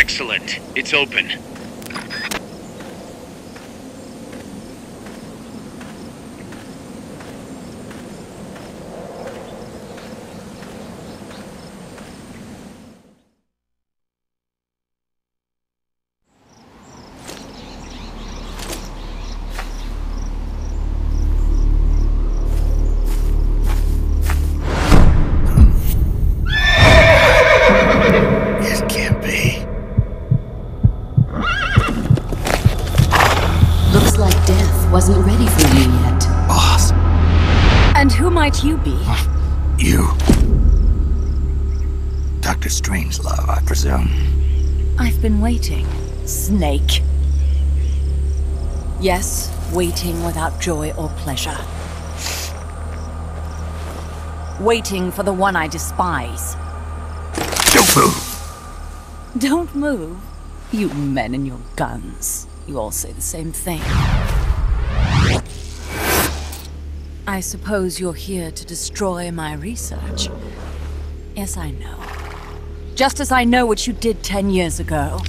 Excellent. It's open. Wasn't ready for you yet. Boss. And who might you be? You. Dr. Strangelove, I presume. I've been waiting, Snake. Yes, waiting without joy or pleasure. Waiting for the one I despise. Don't move! Don't move? You men and your guns. You all say the same thing. I suppose you're here to destroy my research. Yes, I know. Just as I know what you did 10 years ago.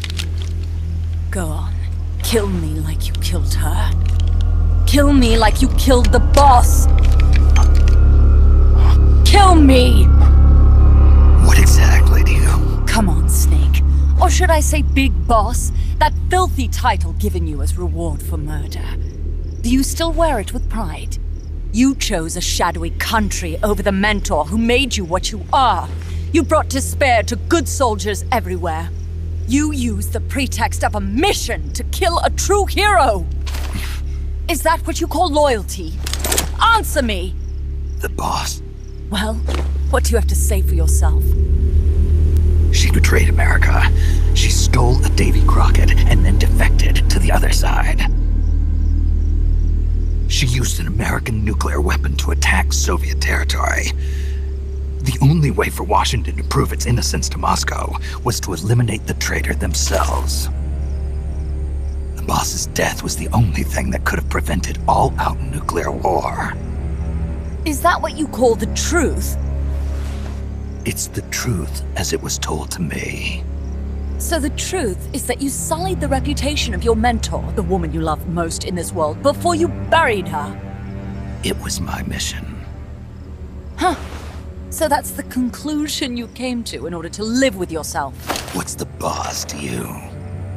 Go on. Kill me like you killed her. Kill me like you killed the boss. Kill me! What exactly do you... Come on, Snake. Or should I say Big Boss? That filthy title given you as reward for murder. Do you still wear it with pride? You chose a shadowy country over the mentor who made you what you are. You brought despair to good soldiers everywhere. You used the pretext of a mission to kill a true hero. Is that what you call loyalty? Answer me! The boss. Well, what do you have to say for yourself? She betrayed America. She stole a Davy Crockett and then defected to the other side. She used an American nuclear weapon to attack Soviet territory. The only way for Washington to prove its innocence to Moscow was to eliminate the traitor themselves. The boss's death was the only thing that could have prevented all-out nuclear war. Is that what you call the truth? It's the truth as it was told to me. So the truth is that you sullied the reputation of your mentor, the woman you loved most in this world, before you buried her. It was my mission. Huh. So that's the conclusion you came to in order to live with yourself. What's the boss to you?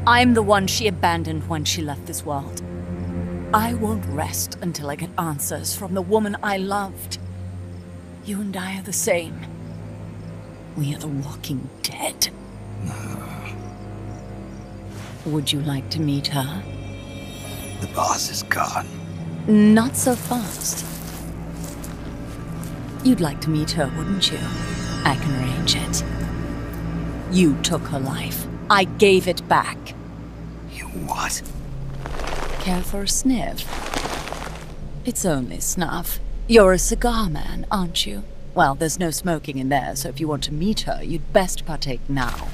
I'm the one she abandoned when she left this world. I won't rest until I get answers from the woman I loved. You and I are the same. We are the walking dead. Would you like to meet her? The boss is gone. Not so fast. You'd like to meet her, wouldn't you? I can arrange it. You took her life. I gave it back. You what? Care for a sniff? It's only snuff. You're a cigar man, aren't you? Well, there's no smoking in there, so if you want to meet her, you'd best partake now.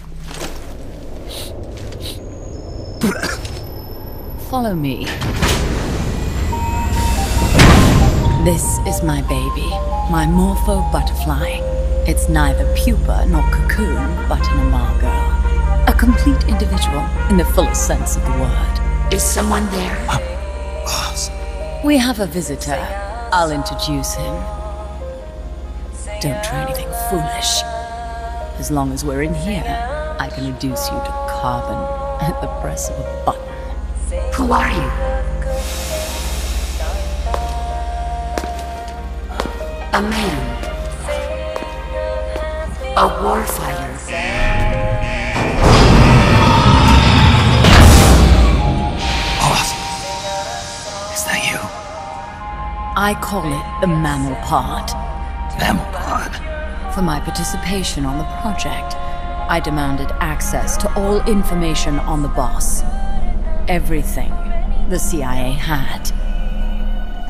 Follow me. This is my baby, my Morpho butterfly. It's neither pupa nor cocoon, but an imago. A complete individual, in the fullest sense of the word. Is someone there? Boss. We have a visitor. I'll introduce him. Don't try anything foolish. As long as we're in here, I can reduce you to carbon at the press of a button. Who are you? A maiden. A warfighter. Boss. Is that you? I call it the mammal pod. Mammal pod? For my participation on the project, I demanded access to all information on the boss. Everything the CIA had.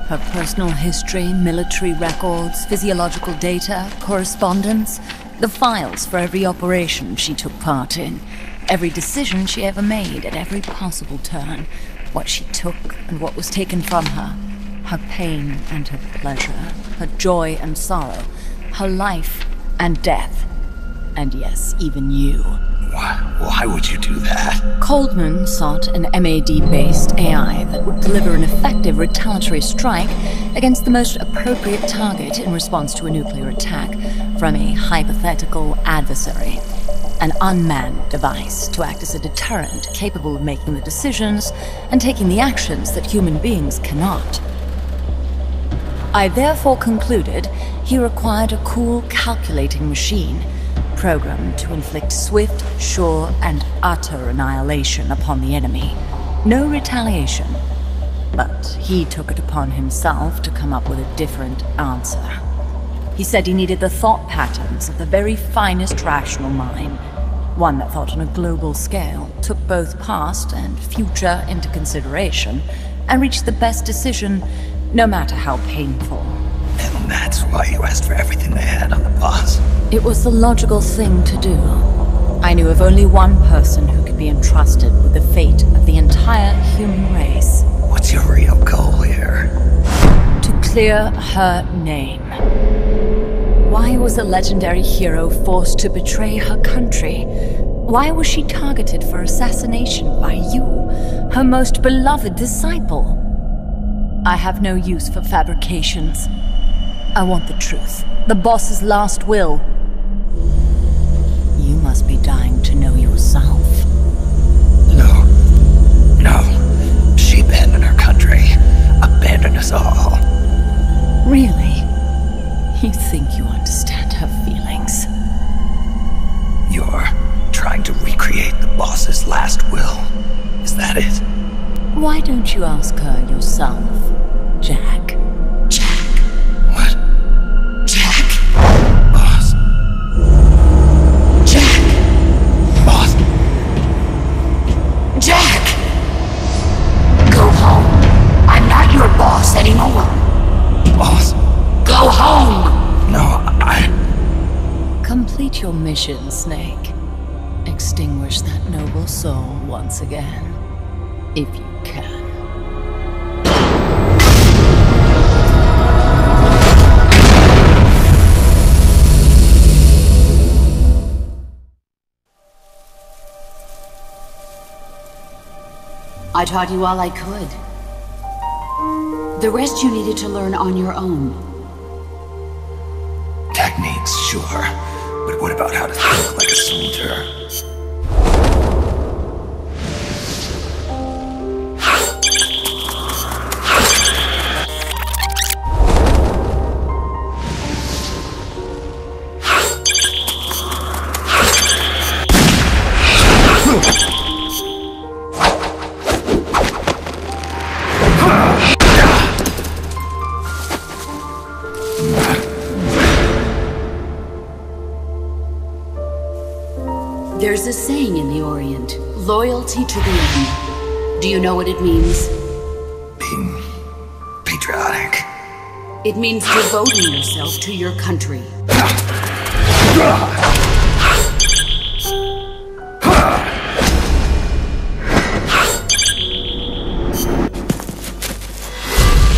Her personal history, military records, physiological data, correspondence, the files for every operation she took part in, every decision she ever made at every possible turn, what she took and what was taken from her, her pain and her pleasure, her joy and sorrow, her life and death, and yes, even you. Wow. Why would you do that? Coldman sought an MAD-based AI that would deliver an effective retaliatory strike against the most appropriate target in response to a nuclear attack from a hypothetical adversary. An unmanned device to act as a deterrent capable of making the decisions and taking the actions that human beings cannot. I therefore concluded he required a cool, calculating machine programmed to inflict swift, sure, and utter annihilation upon the enemy. No retaliation. But he took it upon himself to come up with a different answer. He said he needed the thought patterns of the very finest rational mind, one that thought on a global scale, took both past and future into consideration, and reached the best decision, no matter how painful. And that's why you asked for everything they had on the boss. It was the logical thing to do. I knew of only one person who could be entrusted with the fate of the entire human race. What's your real goal here? To clear her name. Why was a legendary hero forced to betray her country? Why was she targeted for assassination by you, her most beloved disciple? I have no use for fabrications. I want the truth. The boss's last will. You must be dying to know yourself. No. She abandoned her country. Abandoned us all. Really? You think you understand her feelings? You're trying to recreate the boss's last will. Is that it? Why don't you ask her yourself, Jack? Jack? What? Jack? Boss. Jack! Boss. Jack! Go home. I'm not your boss anymore. Boss. Go home! No, Complete your mission, Snake. Extinguish that noble soul once again, if you can. I taught you all I could. The rest you needed to learn on your own. techniques, sure. But what about how to think like a soldier? There's a saying in the Orient, loyalty to the end. Do you know what it means? Being patriotic. It means devoting yourself to your country.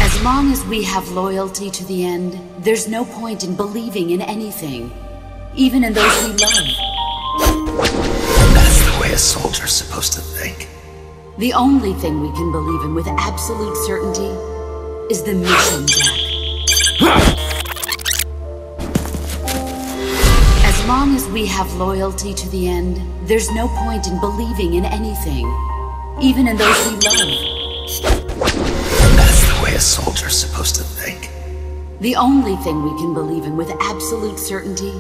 As long as we have loyalty to the end, there's no point in believing in anything, even in those we love. That's the way a soldier's supposed to think. The only thing we can believe in with absolute certainty is the mission, Jack. As long as we have loyalty to the end, there's no point in believing in anything, even in those we love. That's the way a soldier's supposed to think. The only thing we can believe in with absolute certainty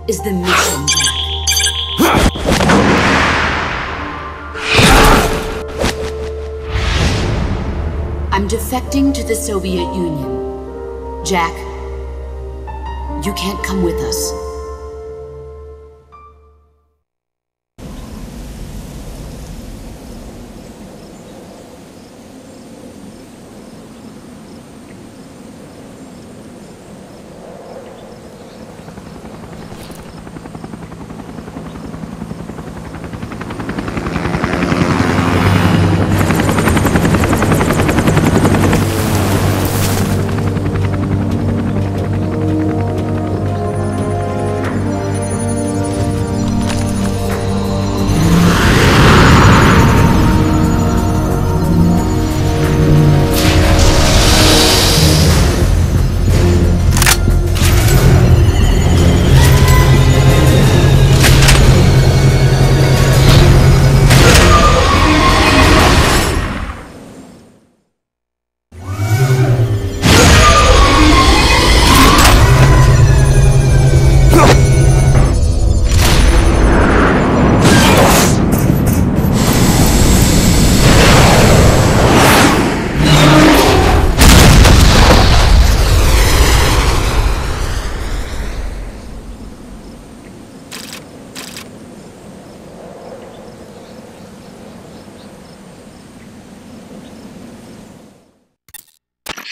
is the mission, Jack. I'm defecting to the Soviet Union. Jack, you can't come with us.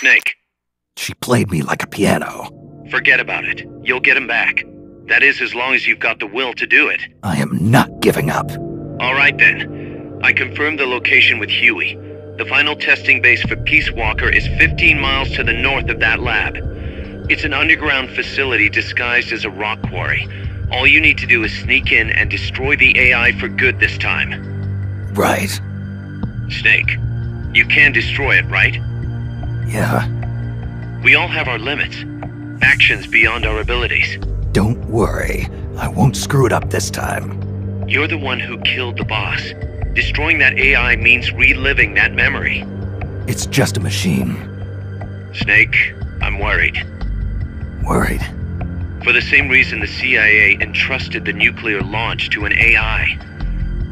Snake. She played me like a piano. Forget about it. You'll get him back. That is, as long as you've got the will to do it. I am not giving up. All right then. I confirmed the location with Huey. The final testing base for Peace Walker is 15 miles to the north of that lab. It's an underground facility disguised as a rock quarry. All you need to do is sneak in and destroy the AI for good this time. Right. Snake, you can destroy it, right? Yeah. We all have our limits. Actions beyond our abilities. Don't worry. I won't screw it up this time. You're the one who killed the boss. Destroying that AI means reliving that memory. It's just a machine. Snake, I'm worried. Worried? For the same reason the CIA entrusted the nuclear launch to an AI.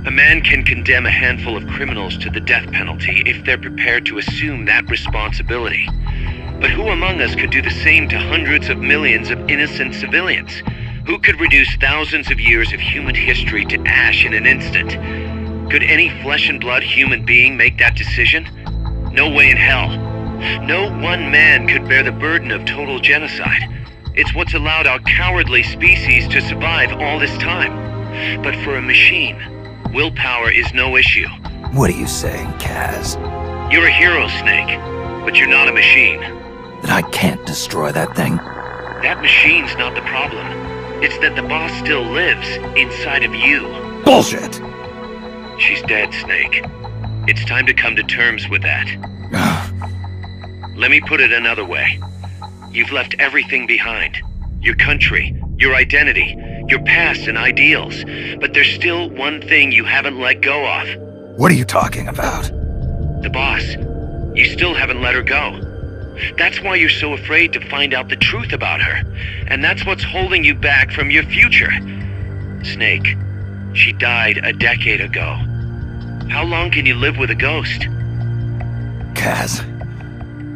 A man can condemn a handful of criminals to the death penalty if they're prepared to assume that responsibility. But who among us could do the same to hundreds of millions of innocent civilians? Who could reduce thousands of years of human history to ash in an instant? Could any flesh and blood human being make that decision? No way in hell. No one man could bear the burden of total genocide. It's what's allowed our cowardly species to survive all this time. But for a machine, willpower is no issue. What are you saying, Kaz? You're a hero, Snake, but you're not a machine. That I can't destroy that thing? That machine's not the problem. It's that the boss still lives inside of you. Bullshit! She's dead, Snake. It's time to come to terms with that. Let me put it another way. You've left everything behind. Your country, your identity, your past and ideals. But there's still one thing you haven't let go of. What are you talking about? The boss. You still haven't let her go. That's why you're so afraid to find out the truth about her. And that's what's holding you back from your future. Snake, she died a decade ago. How long can you live with a ghost? Kaz,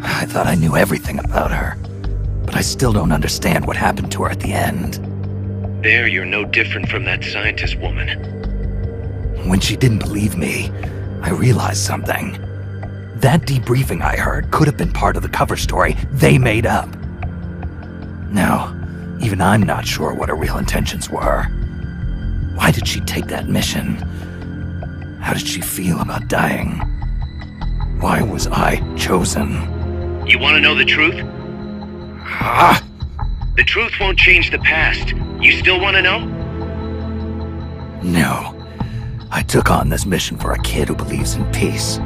I thought I knew everything about her. But I still don't understand what happened to her at the end. There, you're no different from that scientist woman. When she didn't believe me, I realized something. That debriefing I heard could have been part of the cover story they made up. Now, even I'm not sure what her real intentions were. Why did she take that mission? How did she feel about dying? Why was I chosen? You want to know the truth? The truth won't change the past. You still want to know? No. I took on this mission for a kid who believes in peace.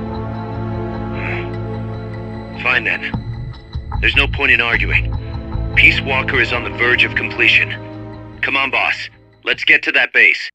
Fine then. There's no point in arguing. Peace Walker is on the verge of completion. Come on, boss. Let's get to that base.